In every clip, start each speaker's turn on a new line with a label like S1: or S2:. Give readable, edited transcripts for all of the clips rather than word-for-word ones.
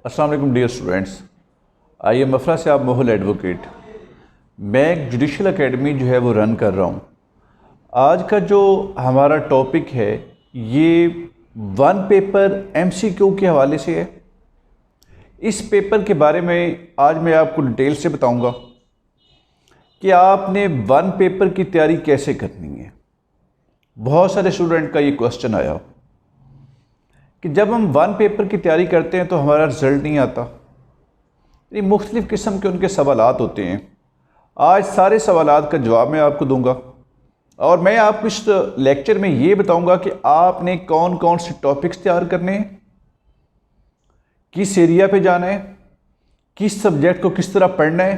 S1: अस्सलाम वालेकुम dear students, I am मफरा से आप मोहल एडवोकेट। मैं एक जुडिशल एकेडमी जो है वो रन कर रहा हूँ। आज का जो हमारा टॉपिक है ये वन पेपर एमसीक्यू के हवाले से है। इस पेपर के बारे में आज मैं आपको डिटेल से बताऊंगा कि आपने वन पेपर की तैयारी कैसे करनी है। बहुत सारे स्टूडेंट का ये क्वेश्चन आया कि जब हम वन पेपर की तैयारी करते हैं तो हमारा रिज़ल्ट नहीं आता। ये मुख्तलिफ़ किस्म के उनके सवालात होते हैं। आज सारे सवालात का जवाब मैं आपको दूंगा और मैं आपको इस लेक्चर में ये बताऊंगा कि आपने कौन कौन से टॉपिक्स तैयार करने हैं, किस एरिया पे जाना है, किस सब्जेक्ट को किस तरह पढ़ना है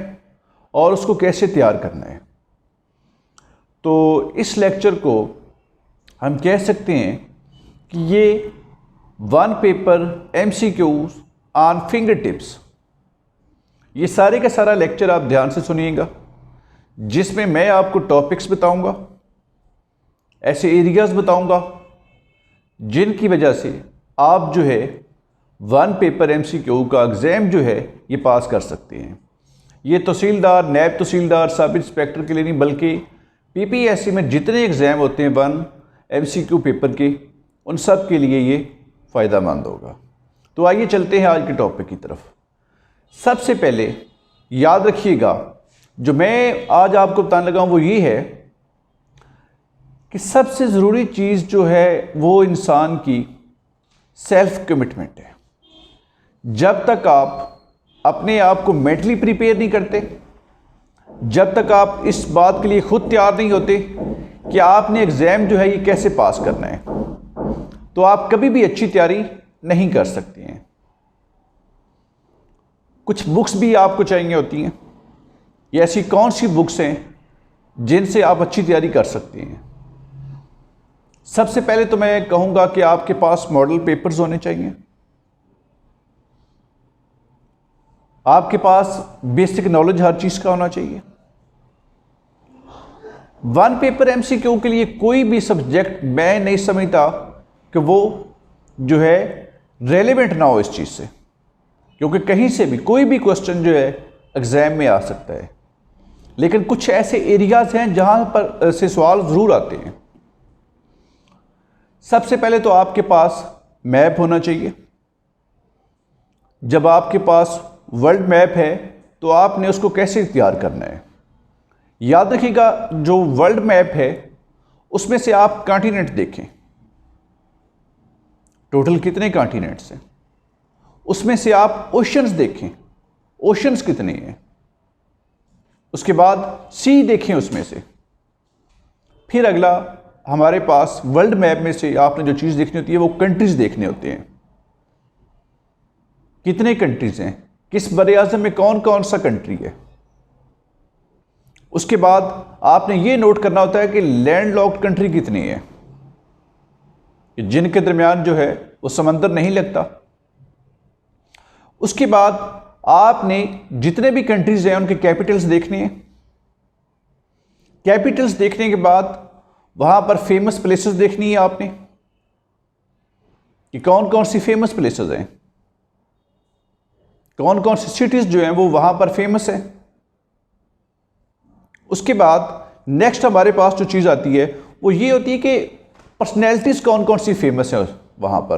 S1: और उसको कैसे तैयार करना है। तो इस लेक्चर को हम कह सकते हैं कि ये one paper MCQs on finger tips, ये सारे का सारा लेक्चर आप ध्यान से सुनिएगा, जिसमें मैं आपको टॉपिक्स बताऊंगा, ऐसे एरियाज बताऊंगा जिनकी वजह से आप जो है वन पेपर एमसीक्यू का एग्ज़ाम जो है ये पास कर सकते हैं। ये तहसीलदार, नैब तहसीलदार, सब इंस्पेक्टर के लिए नहीं बल्कि पीपीएससी में जितने एग्ज़ाम होते हैं वन एमसीक्यू पेपर के, उन सब के लिए ये फ़ायदेमंद होगा। तो आइए चलते हैं आज के टॉपिक की तरफ। सबसे पहले याद रखिएगा, जो मैं आज आपको बताने लगा हूँ वो ये है कि सबसे ज़रूरी चीज़ जो है वो इंसान की सेल्फ कमिटमेंट है। जब तक आप अपने आप को मेंटली प्रिपेयर नहीं करते, जब तक आप इस बात के लिए खुद तैयार नहीं होते कि आपने एग्ज़ाम जो है ये कैसे पास करना है, तो आप कभी भी अच्छी तैयारी नहीं कर सकते हैं। कुछ बुक्स भी आपको चाहिए होती हैं। ये ऐसी कौन सी बुक्स हैं जिनसे आप अच्छी तैयारी कर सकते हैं? सबसे पहले तो मैं कहूँगा कि आपके पास मॉडल पेपर्स होने चाहिए। आपके पास बेसिक नॉलेज हर चीज़ का होना चाहिए। वन पेपर एमसीक्यू के लिए कोई भी सब्जेक्ट मैं नहीं समझता कि वो जो है रेलेवेंट ना हो इस चीज़ से, क्योंकि कहीं से भी कोई भी क्वेश्चन जो है एग्ज़ाम में आ सकता है। लेकिन कुछ ऐसे एरियाज़ हैं जहाँ पर से सवाल ज़रूर आते हैं। सबसे पहले तो आपके पास मैप होना चाहिए। जब आपके पास वर्ल्ड मैप है तो आपने उसको कैसे तैयार करना है। याद रखिएगा, जो वर्ल्ड मैप है उसमें से आप कॉन्टिनेंट देखें, टोटल कितने कॉन्टिनेंट्स हैं। उसमें से आप ओशंस देखें, ओशंस कितने हैं। उसके बाद सी देखें उसमें से। फिर अगला हमारे पास वर्ल्ड मैप में से आपने जो चीज़ देखनी होती है वो कंट्रीज़ देखने होते हैं। कितने कंट्रीज़ हैं, किस बरे-ए-आज़म में कौन कौन सा कंट्री है। उसके बाद आपने ये नोट करना होता है कि लैंडलॉक्ड कंट्री कितनी है, जिनके दरमियान जो है वो समंदर नहीं लगता। उसके बाद आपने जितने भी कंट्रीज हैं उनके कैपिटल्स देखने हैं। कैपिटल्स देखने के बाद वहां पर फेमस प्लेसेस देखनी है आपने कि कौन कौन सी फेमस प्लेसेस हैं, कौन कौन सी सिटीज जो हैं वो वहां पर फेमस है। उसके बाद नेक्स्ट हमारे पास जो चीज़ आती है वो ये होती है कि पर्सनैलिटीज़ कौन कौन सी फेमस है वहाँ पर।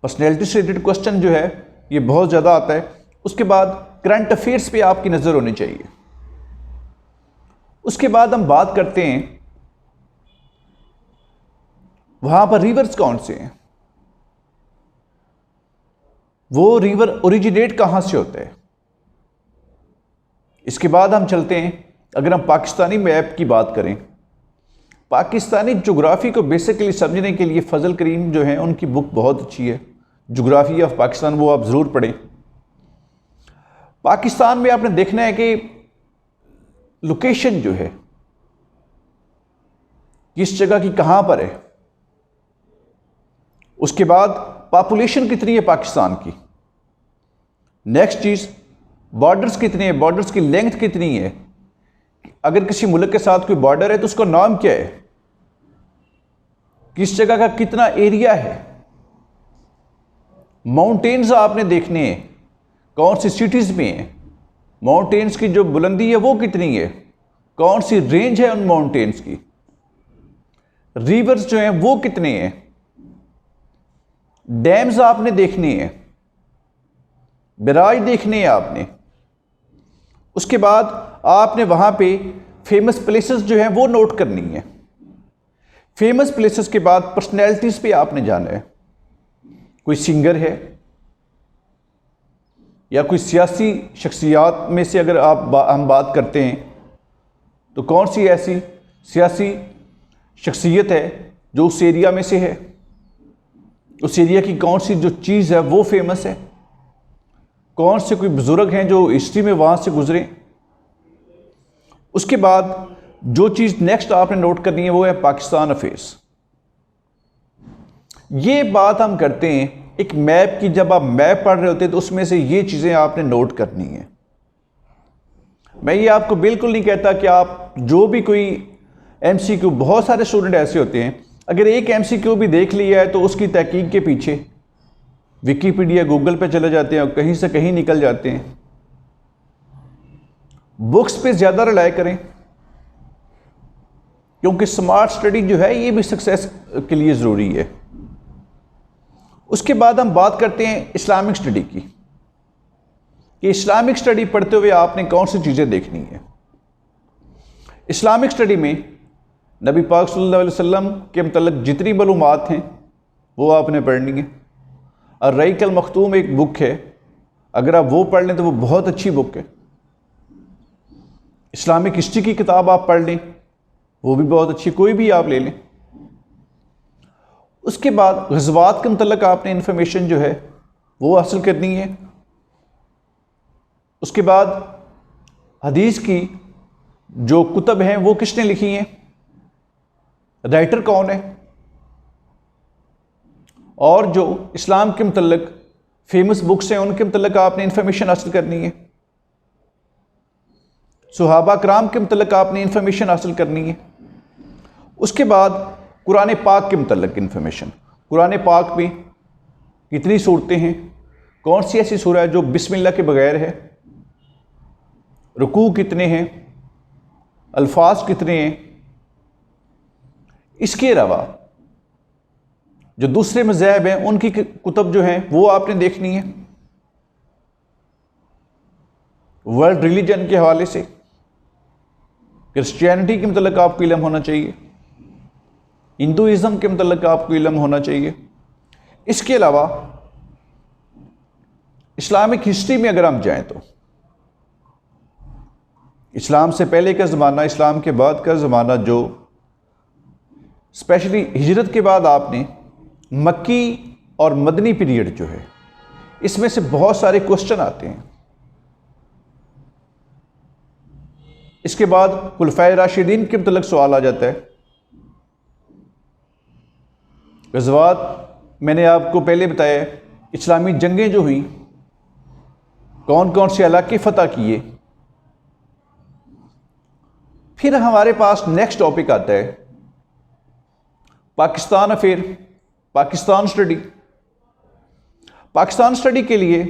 S1: पर्सनैलिटी से रिलेटेड क्वेश्चन जो है ये बहुत ज़्यादा आता है। उसके बाद करंट अफेयर्स पे आपकी नज़र होनी चाहिए। उसके बाद हम बात करते हैं वहाँ पर रिवर्स कौन से हैं, वो रिवर ओरिजिनेट कहाँ से होता है। इसके बाद हम चलते हैं, अगर हम पाकिस्तानी मैप की बात करें, पाकिस्तानी ज्योग्राफी को बेसिकली समझने के लिए फजल करीम जो है उनकी बुक बहुत अच्छी है, ज्योग्राफी ऑफ पाकिस्तान, वो आप ज़रूर पढ़ें। पाकिस्तान में आपने देखना है कि लोकेशन जो है किस जगह की कहाँ पर है। उसके बाद पॉपुलेशन कितनी है पाकिस्तान की। नेक्स्ट चीज़ बॉर्डर्स कितने हैं, बॉर्डर्स की लेंथ कितनी है। अगर किसी मुल्क के साथ कोई बॉर्डर है तो उसका नाम क्या है, किस जगह का कितना एरिया है। माउंटेन्स आपने देखने हैं, कौन सी सिटीज़ में हैं, माउंटेन्स की जो बुलंदी है वो कितनी है, कौन सी रेंज है उन माउंटेन्स की, रिवर्स जो हैं वो कितने हैं, डैम्स आपने देखने हैं, बैराज देखने हैं आपने। उसके बाद आपने वहाँ पे फेमस प्लेसेस जो हैं वो नोट करनी है। फेमस प्लेसेस के बाद पर्सनैलिटीज़ पे आपने जाना है। कोई सिंगर है या कोई सियासी शख्सियात में से अगर हम बात करते हैं तो कौन सी ऐसी सियासी शख्सियत है जो उस एरिया में से है, उस एरिया की कौन सी जो चीज़ है वो फेमस है, कौन से कोई बुज़ुर्ग हैं जो हिस्ट्री में वहाँ से गुजरे। उसके बाद जो चीज़ नेक्स्ट आपने नोट करनी है वो है पाकिस्तान अफेयर्स। ये बात हम करते हैं एक मैप की, जब आप मैप पढ़ रहे होते हैं तो उसमें से ये चीज़ें आपने नोट करनी है। मैं ये आपको बिल्कुल नहीं कहता कि आप जो भी कोई एमसीक्यू, बहुत सारे स्टूडेंट ऐसे होते हैं अगर एक एमसीक्यू भी देख लिया है तो उसकी तहकीक के पीछे विकीपीडिया, गूगल पे चले जाते हैं और कहीं से कहीं निकल जाते हैं। बुक्स पे ज़्यादा रिलाय करें क्योंकि स्मार्ट स्टडी जो है ये भी सक्सेस के लिए ज़रूरी है। उसके बाद हम बात करते हैं इस्लामिक स्टडी की, कि इस्लामिक स्टडी पढ़ते हुए आपने कौन सी चीज़ें देखनी है। इस्लामिक स्टडी में नबी पाक सल्लल्लाहु अलैहि वसल्लम के मतलब जितनी मालूमात हैं वो आपने पढ़नी है। और रईक अल मखतूम एक बुक है, अगर आप वो पढ़ लें तो वो बहुत अच्छी बुक है। इस्लामिक हिस्ट्री की किताब आप पढ़ लें वो भी बहुत अच्छी, कोई भी आप ले लें। उसके बाद ग़ज़वात के मुतल्लिक़ आपने इंफॉर्मेशन जो है वो हासिल करनी है। उसके बाद हदीस की जो कुतब हैं वो किसने लिखी हैं, राइटर कौन है, और जो इस्लाम के मुतल्लिक़ फेमस बुक्स हैं उनके मुतल्लिक़ आपने इंफॉर्मेशन हासिल करनी है। सुहाबा कराम के मुतल्लिक़ आपने इंफॉर्मेशन हासिल करनी है। उसके बाद कुरान पाक के मुतल्लिक़ इंफॉर्मेशन, कुरान पाक में कितनी सूरतें हैं, कौन सी ऐसी सूरह है जो बिस्मिल्लाह के बगैर है, रुकू कितने हैं, अल्फाज कितने हैं। इसके अलावा जो दूसरे मज़हब हैं उनकी कुतब जो हैं वो आपने देखनी है। वर्ल्ड रिलीजन के हवाले से क्रिश्चियनिटी के मतलब आपको इल्म होना चाहिए, हिंदुइज़्म के मतलब आपको इल्म होना चाहिए। इसके अलावा इस्लामिक हिस्ट्री में अगर हम जाएं तो इस्लाम से पहले का ज़माना, इस्लाम के बाद का ज़माना, जो स्पेशली हिजरत के बाद आपने मक्की और मदनी पीरियड जो है इसमें से बहुत सारे क्वेश्चन आते हैं। इसके बाद खुलफाए राशिदीन के मतलब सवाल आ जाता है। ग़ज़वात मैंने आपको पहले बताया, इस्लामी जंगें जो हुई, कौन कौन से इलाके फतह किए। फिर हमारे पास नेक्स्ट टॉपिक आता है Pakistan affair, Pakistan study. Pakistan study के लिए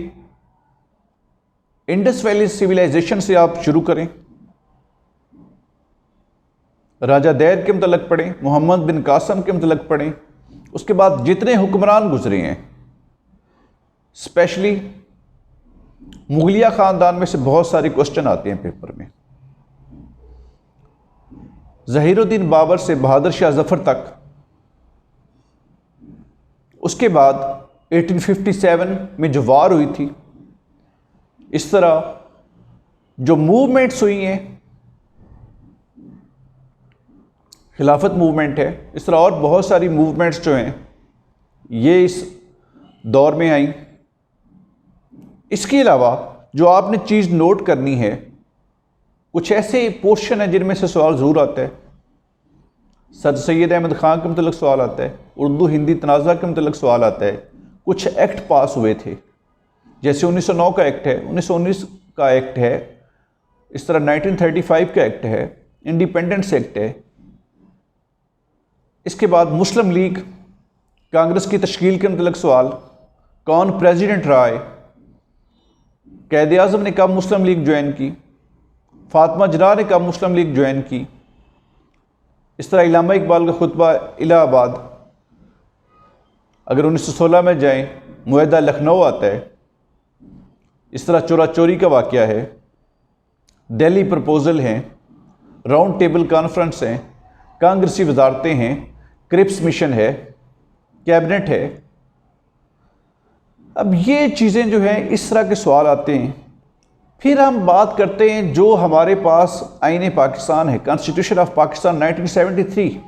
S1: इंडस वैली सिविलाइजेशन से आप शुरू करें, राजा दैर के मतलब पढ़ें, मोहम्मद बिन कासम के मतलब पढ़ें। उसके बाद जितने हुक्मरान गुजरे हैं, स्पेशली मुगलिया ख़ानदान में से बहुत सारे क्वेश्चन आते हैं पेपर में, ज़हीरुद्दीन बाबर से बहादुर शाह जफ़र तक। उसके बाद 1857 में जो वार हुई थी, इस तरह जो मूवमेंट्स हुई हैं, खिलाफत मूवमेंट है, इस तरह और बहुत सारी मूवमेंट्स जो हैं ये इस दौर में आई। इसके अलावा जो आपने चीज़ नोट करनी है, कुछ ऐसे पोर्शन है जिनमें से सवाल ज़रूर आता है। सर सैयद अहमद ख़ान के मतलब सवाल आता है, उर्दू हिंदी तनाज़ा के मतलब सवाल आता है। कुछ एक्ट पास हुए थे, जैसे 1909 का एक्ट है, 1919 का एक्ट है, इस तरह 1935 का एक्ट है, इंडिपेंडेंस एक्ट है। इसके बाद मुस्लिम लीग कांग्रेस की तश्कील के मतलब सवाल, कौन प्रेसिडेंट रहा है, कैद आज़म ने कब मुस्लिम लीग ज्वाइन की, फातिमा जिन्ना ने कब मुस्लिम लीग ज्वाइन की। इस तरह इल्लामा इकबाल का खुतबा इलाहाबाद, अगर 1916 में जाएं, मुआहदा लखनऊ आता है। इस तरह चोरा चोरी का वाक़या है, दिल्ली प्रपोज़ल हैं, राउंड टेबल कॉन्फ्रेंस हैं, कांग्रेसी वजारतें हैं, क्रिप्स मिशन है, कैबिनेट है। अब ये चीज़ें जो हैं, इस तरह के सवाल आते हैं। फिर हम बात करते हैं जो हमारे पास आईन पाकिस्तान है, कॉन्स्टिट्यूशन ऑफ पाकिस्तान 1973,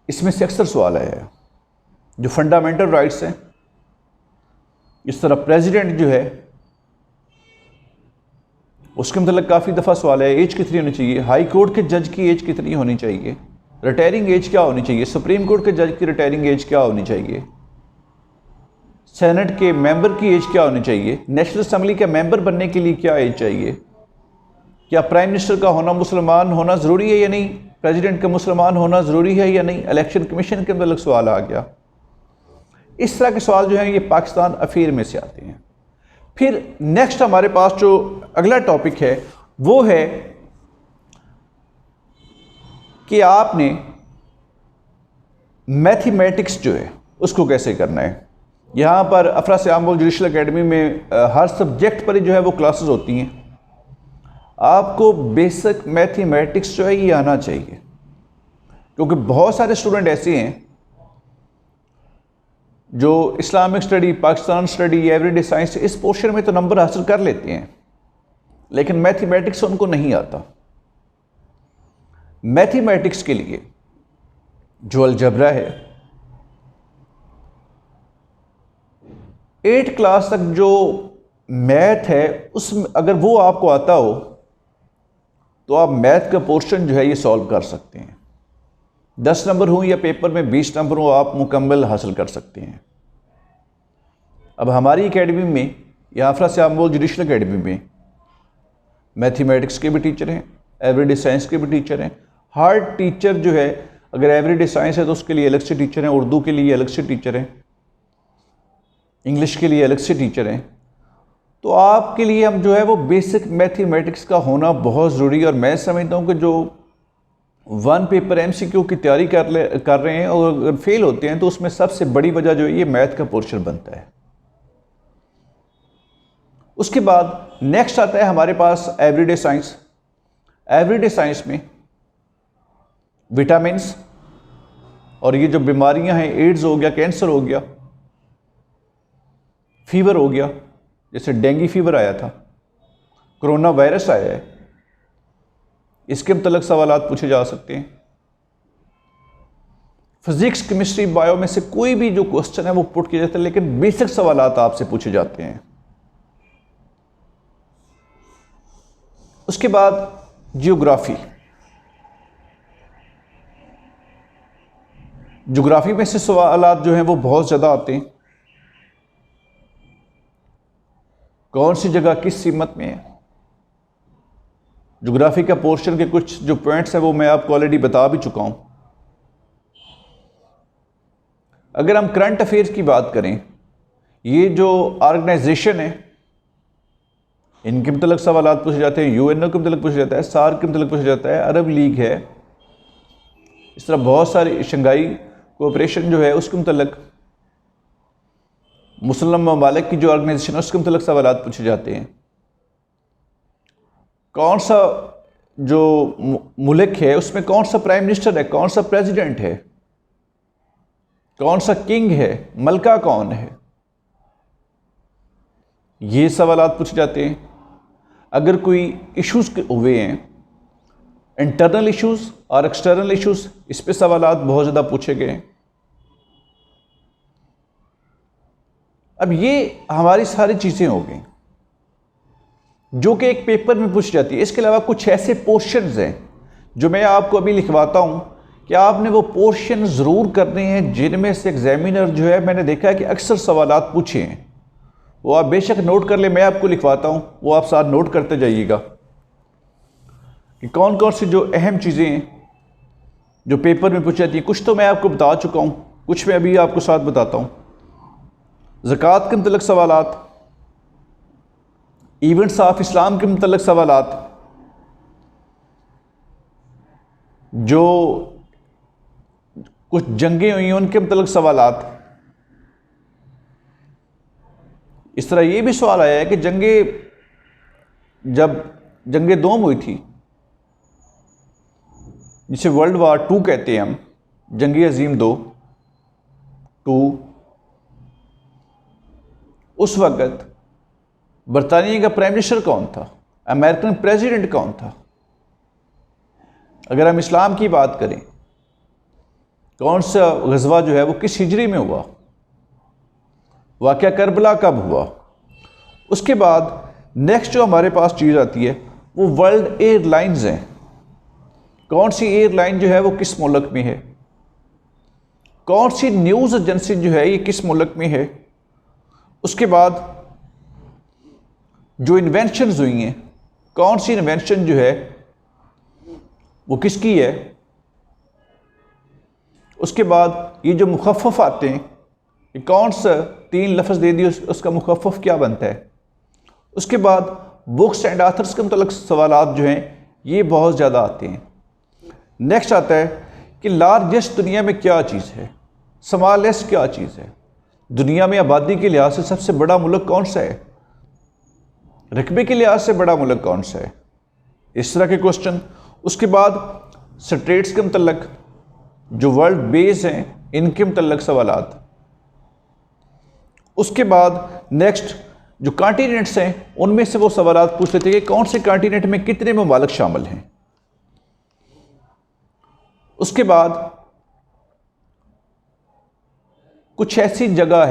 S1: इसमें से अक्सर सवाल आया है जो फंडामेंटल राइट्स हैं। इस तरह प्रेसिडेंट जो है उसके मतलब काफ़ी दफ़ा सवाल है, एज कितनी होनी चाहिए, हाई कोर्ट के जज की एज कितनी होनी चाहिए, रिटायरिंग एज क्या होनी चाहिए, सुप्रीम कोर्ट के जज की रिटायरिंग एज क्या होनी चाहिए, सेनेट के मेंबर की एज क्या होनी चाहिए, नेशनल असम्बली के मेंबर बनने के लिए क्या एज चाहिए, क्या प्राइम मिनिस्टर का होना मुसलमान होना ज़रूरी है या नहीं, प्रेसिडेंट का मुसलमान होना ज़रूरी है या नहीं, इलेक्शन कमीशन के मतलब सवाल आ गया। इस तरह के सवाल जो हैं ये पाकिस्तान अफेयर में से आते हैं। फिर नेक्स्ट हमारे पास जो अगला टॉपिक है वो है कि आपने मैथमेटिक्स जो है उसको कैसे करना है। यहाँ पर अफरा से आमोल जुडिशल एकेडमी में हर सब्जेक्ट पर जो है वो क्लासेस होती हैं। आपको बेसिक मैथमेटिक्स जो है ये आना चाहिए, क्योंकि बहुत सारे स्टूडेंट ऐसे हैं जो Islamic study, Pakistan study, everyday science इस पोर्शन में तो नंबर हासिल कर लेते हैं, लेकिन मैथमेटिक्स उनको नहीं आता। मैथमेटिक्स के लिए जो अलजबरा है, 8 क्लास तक जो मैथ है उसमें अगर वो आपको आता हो तो आप मैथ का पोर्शन जो है ये सॉल्व कर सकते हैं। 10 नंबर हो या पेपर में 20 नंबर हो, आप मुकम्मल हासिल कर सकते हैं। अब हमारी एकेडमी में या अफरा से आमोल जुडिशल एकेडमी में मैथमेटिक्स के भी टीचर हैं, एवरीडे साइंस के भी टीचर हैं। हर टीचर जो है, अगर एवरीडे साइंस है तो उसके लिए अलग से टीचर हैं, उर्दू के लिए अलग से टीचर हैं, इंग्लिश के लिए अलग से टीचर हैं। तो आपके लिए हम जो है वो बेसिक मैथमेटिक्स का होना बहुत ज़रूरी है। और मैं समझता हूँ कि जो 1 पेपर MCQ की तैयारी कर रहे हैं और अगर फेल होते हैं तो उसमें सबसे बड़ी वजह जो है ये मैथ का पोर्शन बनता है। उसके बाद नेक्स्ट आता है हमारे पास एवरीडे साइंस। एवरीडे साइंस में विटामिन्स और ये जो बीमारियां हैं, एड्स हो गया, कैंसर हो गया, फीवर हो गया, जैसे डेंगू फीवर आया था, कोरोना वायरस आया है, इसके मतलब सवालात पूछे जा सकते हैं। फिजिक्स, केमिस्ट्री, बायो में से कोई भी जो क्वेश्चन है वो पुट किया जाता है, लेकिन बेसिक सवालात आपसे पूछे जाते हैं। उसके बाद जियोग्राफी। ज्योग्राफी में से सवालात जो हैं वो बहुत ज़्यादा आते हैं। कौन सी जगह किस सीमत में है। ज्योग्राफी का पोर्शन के कुछ जो पॉइंट्स हैं वो मैं आपको ऑलरेडी बता भी चुका हूं। अगर हम करंट अफेयर्स की बात करें, ये जो ऑर्गेनाइजेशन है इनके मतलब सवालात पूछे जाते हैं, UNO के मतलब पूछा जाता है, सार्क के मतलब पूछा जाता है, अरब लीग है, इस तरह बहुत सारी शंघाई कोऑपरेशन जो है उसके मतलब, मुस्लिम ममालिक की जो ऑर्गेनाइजेशन है उसके मतलब सवालात पूछे जाते हैं। कौन सा जो मुल्क है उसमें कौन सा प्राइम मिनिस्टर है, कौन सा प्रेसिडेंट है, कौन सा किंग है, मलका कौन है, ये सवालात पूछे जाते हैं। अगर कोई इश्यूज हुए हैं, इंटरनल इश्यूज और एक्सटर्नल इश्यूज, इस पे सवालात बहुत ज़्यादा पूछे गए। अब ये हमारी सारी चीज़ें हो गई जो कि एक पेपर में पूछी जाती है। इसके अलावा कुछ ऐसे पोर्शंस हैं जो मैं आपको अभी लिखवाता हूं कि आपने वो पोर्शन ज़रूर करने हैं, जिनमें से एग्जामिनर जो है मैंने देखा है कि अक्सर सवालात पूछे हैं। वो आप बेशक नोट कर ले, मैं आपको लिखवाता हूं, वो आप साथ नोट करते जाइएगा कि कौन कौन सी जो अहम चीज़ें हैं जो पेपर में पूछी जाती हैं। कुछ तो मैं आपको बता चुका हूँ, कुछ मैं अभी आपको साथ बताता हूँ। ज़कात के मतलब सवालात, इवेंट्स ऑफ इस्लाम के मतलब सवालात, जो कुछ जंगें हुई हैं उनके मतलब सवालात। इस तरह ये भी सवाल आया है कि जब जंग दोम हुई थी, जिसे वर्ल्ड वार 2 कहते हैं हम, जंग अजीम 2, उस वक़्त बरतानिया का प्राइम मिनिस्टर कौन था, अमेरिकन प्रेसिडेंट कौन था? अगर हम इस्लाम की बात करें, कौन सा गज़वा जो है वो किस हिजरी में हुआ, वाक़या करबला कब हुआ? उसके बाद नेक्स्ट जो हमारे पास चीज़ आती है वो वर्ल्ड एयरलाइंस हैं। कौन सी एयरलाइन जो है वो किस मुल्क में है, कौन सी न्यूज़ एजेंसी जो है ये किस मुल्क में है। उसके बाद जो इन्वेंशंस हुई हैं, कौन सी इन्वेंशन जो है वो किसकी है। उसके बाद ये जो मुखफ़फ़ आते हैं, ये कौन सा 3 लफ्ज़ दे दिए उसका मुखफ़फ़ क्या बनता है। उसके बाद बुक्स एंड आथर्स के मतलब सवालात जो हैं ये बहुत ज़्यादा आते हैं। नेक्स्ट आता है कि लार्जेस्ट दुनिया में क्या चीज़ है, स्मॉलेस्ट क्या चीज़ है, दुनिया में आबादी के लिहाज से सबसे बड़ा मुल्क कौन सा है, रकबे के लिहाज से बड़ा मुल्क कौन सा है, इस तरह के क्वेश्चन। उसके बाद स्टेट्स के मतलब जो वर्ल्ड बेस हैं इनके मतलब सवालात। उसके बाद नेक्स्ट जो कॉन्टिनेंट्स हैं उनमें से वो सवालात पूछ लेते हैं कि कौन से कॉन्टिनेंट में कितने ममालिक शामिल हैं। उसके बाद कुछ ऐसी जगह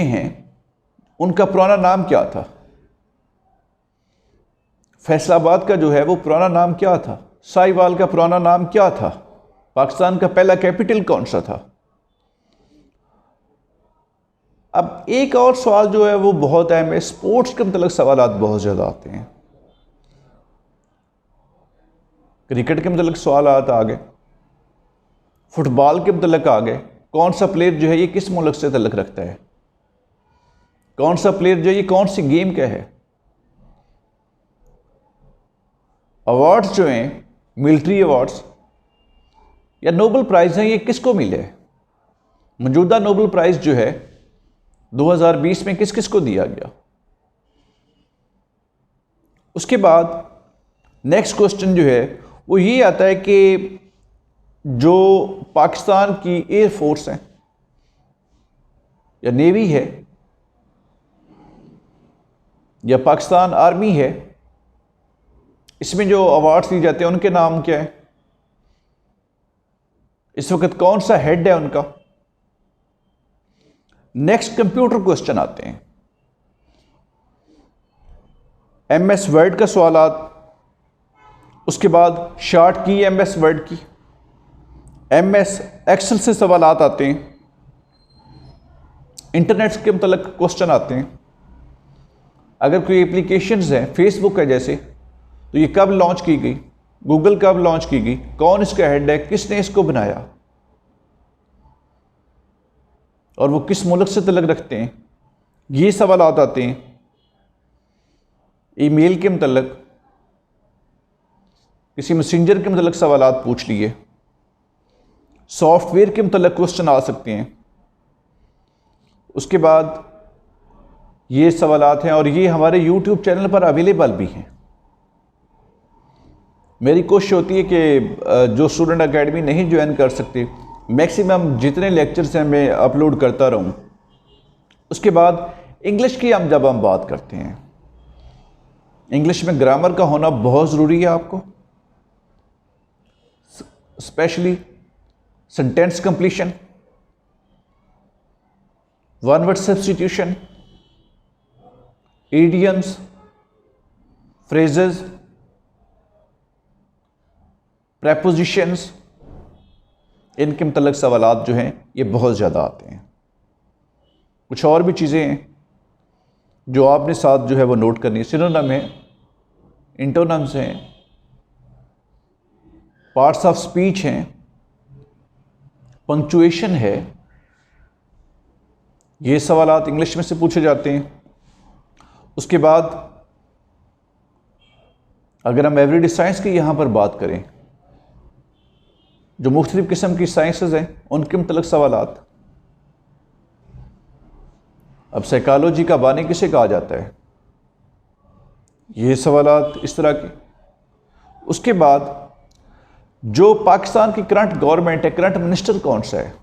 S1: हैं उनका पुराना नाम क्या था। फैसलाबाद का जो है वो पुराना नाम क्या था, साहिवाल का पुराना नाम क्या था, पाकिस्तान का पहला कैपिटल कौन सा था। अब एक और सवाल जो है वो बहुत अहम है, स्पोर्ट्स के मतलब सवालात बहुत ज़्यादा आते हैं। क्रिकेट के मतलब सवालात आ गए, फुटबॉल के मतलब आ गए, कौन सा प्लेयर जो है ये किस मुल्क से तल्लुक़ रखता है, कौन सा प्लेयर जो है ये कौन सी गेम का है। अवार्ड्स जो हैं, मिलिट्री अवार्ड्स या नोबेल प्राइज़ हैं, ये किसको मिले। मौजूदा नोबेल प्राइज़ जो है 2020 में किस किस को दिया गया। उसके बाद नेक्स्ट क्वेश्चन जो है वो ये आता है कि जो पाकिस्तान की एयर फोर्स है या नेवी है या पाकिस्तान आर्मी है, इसमें जो अवार्ड्स दिए जाते हैं उनके नाम क्या है, इस वक्त कौन सा हेड है उनका। नेक्स्ट कंप्यूटर क्वेश्चन आते हैं, MS वर्ड का सवालात। उसके बाद शॉर्ट की MS वर्ड की, MS एक्सेल से सवालात आते हैं, इंटरनेट के मतलब क्वेश्चन आते हैं। अगर कोई एप्लीकेशंस है, फेसबुक है जैसे, तो ये कब लॉन्च की गई, गूगल कब लॉन्च की गई, कौन इसका हेड है, किसने इसको बनाया और वो किस मुल्क से तल्लुक़ रखते हैं, ये सवालात आते हैं। ईमेल के मतलब, किसी मैसेंजर के मतलब सवालात पूछ लिए, सॉफ्टवेयर के मतलब क्वेश्चन आ सकते हैं। उसके बाद ये सवालात हैं और ये हमारे YouTube चैनल पर अवेलेबल भी हैं। मेरी कोशिश होती है कि जो स्टूडेंट एकेडमी नहीं ज्वाइन कर सकते, मैक्सिमम जितने लेक्चर्स हैं मैं अपलोड करता रहूं। उसके बाद इंग्लिश की जब हम बात करते हैं, इंग्लिश में ग्रामर का होना बहुत ज़रूरी है आपको, specially sentence completion, one word substitution, idioms, phrases, prepositions, इनके मतलब सवालात जो हैं ये बहुत ज़्यादा आते हैं। कुछ और भी चीज़ें हैं जो आपने साथ जो है वो नोट करनी है। सिनोनिम है, इंटोनिम्स हैं, पार्ट्स ऑफ स्पीच हैं, पंक्चुएशन है, ये सवालात इंग्लिश में से पूछे जाते हैं। उसके बाद अगर हम एवरीडे साइंस की यहाँ पर बात करें, जो मुख्तलिफ़ किस्म की साइंसेस हैं उनके मतलब सवालात। अब साइकोलॉजी का बानी किसे कहा जाता है, ये सवालात इस तरह के। उसके बाद जो पाकिस्तान की करंट गवर्नमेंट है, करंट मिनिस्टर कौन सा है,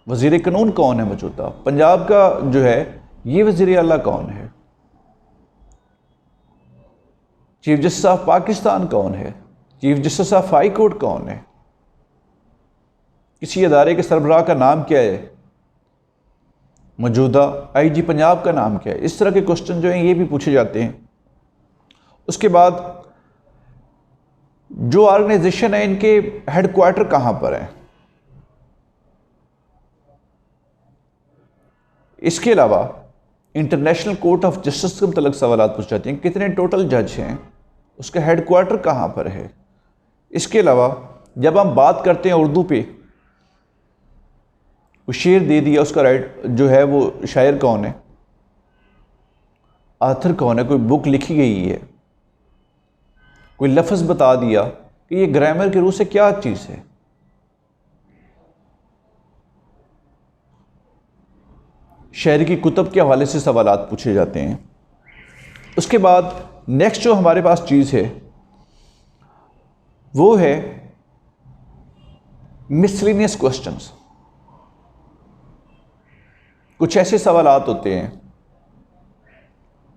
S1: वज़ीर कानून कौन है मौजूदा, पंजाब का जो है ये वज़ीर आला कौन है, चीफ जस्टिस ऑफ पाकिस्तान कौन है, chief justice of high court कौन है, किसी अदारे के सरबराह का नाम क्या है, मौजूदा आईजी पंजाब का नाम क्या है। इस तरह के क्वेश्चन जो हैं ये भी पूछे जाते हैं। उसके बाद जो ऑर्गेनाइजेशन है इनके हेडक्वार्टर कहाँ पर है। इसके अलावा इंटरनेशनल कोर्ट ऑफ जस्टिस के मतलब सवाल पूछे जाते हैं, कितने टोटल जज हैं, उसका हेडक्वार्टर कहाँ पर है। इसके अलावा जब हम बात करते हैं उर्दू पे, वो शेर दे दिया, उसका राइट जो है वो शायर कौन है, आथर कौन है, कोई बुक लिखी गई है, कोई लफ्ज़ बता दिया कि ये ग्रामर के रूप से क्या चीज़ है। शायर की कुतुब के हवाले से सवालात पूछे जाते हैं। उसके बाद नेक्स्ट जो हमारे पास चीज़ है वो है मिसलेनियस क्वेश्चंस। कुछ ऐसे सवालात होते हैं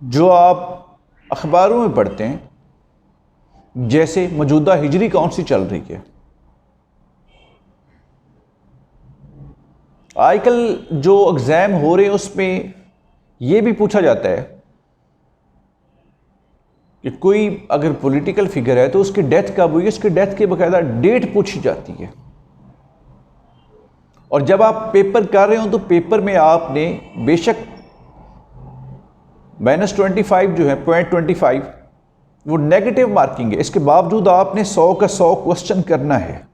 S1: जो आप अखबारों में पढ़ते हैं, जैसे मौजूदा हिजरी कौन सी चल रही है। आजकल जो एग्ज़ाम हो रहे हैं उसमें यह भी पूछा जाता है कि कोई अगर पॉलिटिकल फिगर है तो उसकी डेथ कब हुई, उसकी डेथ की बाकायदा डेट पूछी जाती है। और जब आप पेपर कर रहे हो तो पेपर में आपने बेशक -25 जो है .25 वो नेगेटिव मार्किंग है, इसके बावजूद आपने 100 का 100 क्वेश्चन करना है।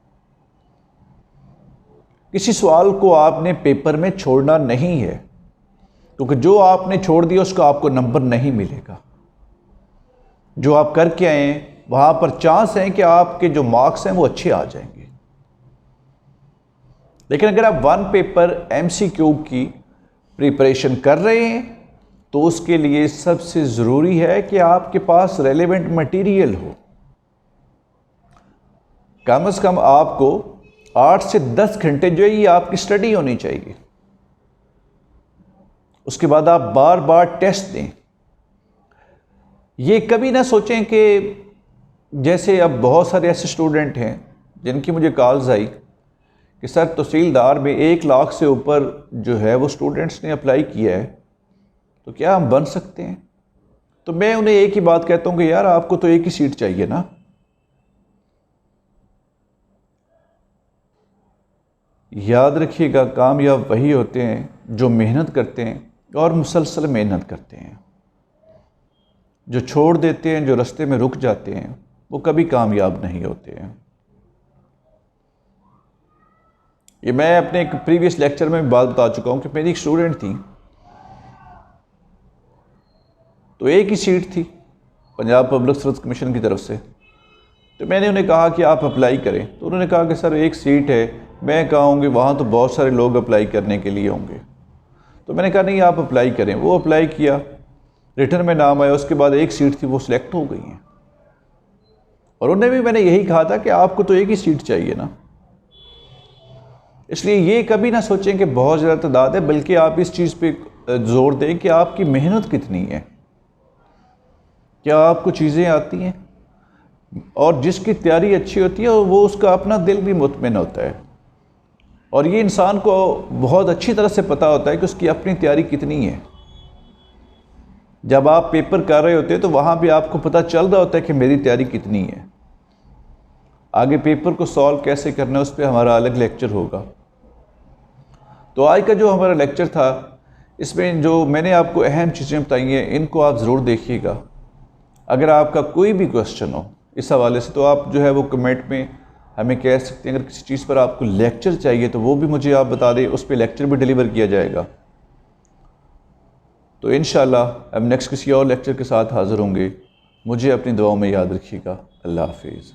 S1: किसी सवाल को आपने पेपर में छोड़ना नहीं है, क्योंकि जो आपने छोड़ दिया उसका आपको नंबर नहीं मिलेगा। जो आप करके आए हैं वहाँ पर चांस है कि आपके जो मार्क्स हैं वो अच्छे आ जाएंगे। लेकिन अगर आप वन पेपर MCQ की प्रिपरेशन कर रहे हैं तो उसके लिए सबसे ज़रूरी है कि आपके पास रेलेवेंट मटेरियल हो। कम से कम आपको 8 से 10 घंटे जो है ये आपकी स्टडी होनी चाहिए। उसके बाद आप बार बार टेस्ट दें। ये कभी ना सोचें कि जैसे अब बहुत सारे ऐसे स्टूडेंट हैं जिनकी मुझे कॉल्स आई कि सर तहसीलदार में 1 लाख से ऊपर जो है वो स्टूडेंट्स ने अप्लाई किया है, तो क्या हम बन सकते हैं। तो मैं उन्हें एक ही बात कहता हूँ कि यार आपको तो एक ही सीट चाहिए ना। याद रखिएगा, कामयाब वही होते हैं जो मेहनत करते हैं और मुसलसल मेहनत करते हैं। जो छोड़ देते हैं, जो रास्ते में रुक जाते हैं, वो कभी कामयाब नहीं होते हैं। ये मैं अपने एक प्रीवियस लेक्चर में भी बात बता चुका हूँ कि मेरी एक स्टूडेंट थी, तो एक ही सीट थी पंजाब पब्लिक सर्विस कमीशन की तरफ से। तो मैंने उन्हें कहा कि आप अप्लाई करें, तो उन्होंने कहा कि सर एक सीट है, मैं कहूँगी वहाँ तो बहुत सारे लोग अप्लाई करने के लिए होंगे। तो मैंने कहा नहीं आप अप्लाई करें। वो अप्लाई किया, रिटर्न में नाम आया, उसके बाद एक सीट थी वो सिलेक्ट हो गई हैं। और उन्हें भी मैंने यही कहा था कि आपको तो एक ही सीट चाहिए ना। इसलिए ये कभी ना सोचें कि बहुत ज़्यादा तादाद है, बल्कि आप इस चीज़ पे जोर दें कि आपकी मेहनत कितनी है, क्या आपको चीज़ें आती हैं। और जिसकी तैयारी अच्छी होती है वो उसका अपना दिल भी मुतमिन होता है, और ये इंसान को बहुत अच्छी तरह से पता होता है कि उसकी अपनी तैयारी कितनी है। जब आप पेपर कर रहे होते हैं तो वहाँ भी आपको पता चल रहा होता है कि मेरी तैयारी कितनी है। आगे पेपर को सॉल्व कैसे करना है उस पर हमारा अलग लेक्चर होगा। तो आज का जो हमारा लेक्चर था, इसमें जो मैंने आपको अहम चीज़ें बताई हैं इनको आप ज़रूर देखिएगा। अगर आपका कोई भी क्वेश्चन हो इस हवाले से तो आप जो है वो कमेंट में हमें कह सकते हैं। अगर किसी चीज़ पर आपको लेक्चर चाहिए तो वो भी मुझे आप बता दें, उस पर लेक्चर भी डिलीवर किया जाएगा। तो इंशाअल्लाह अब नेक्स्ट किसी और लेक्चर के साथ हाज़िर होंगे। मुझे अपनी दुआओं में याद रखिएगा। अल्लाह हाफिज़।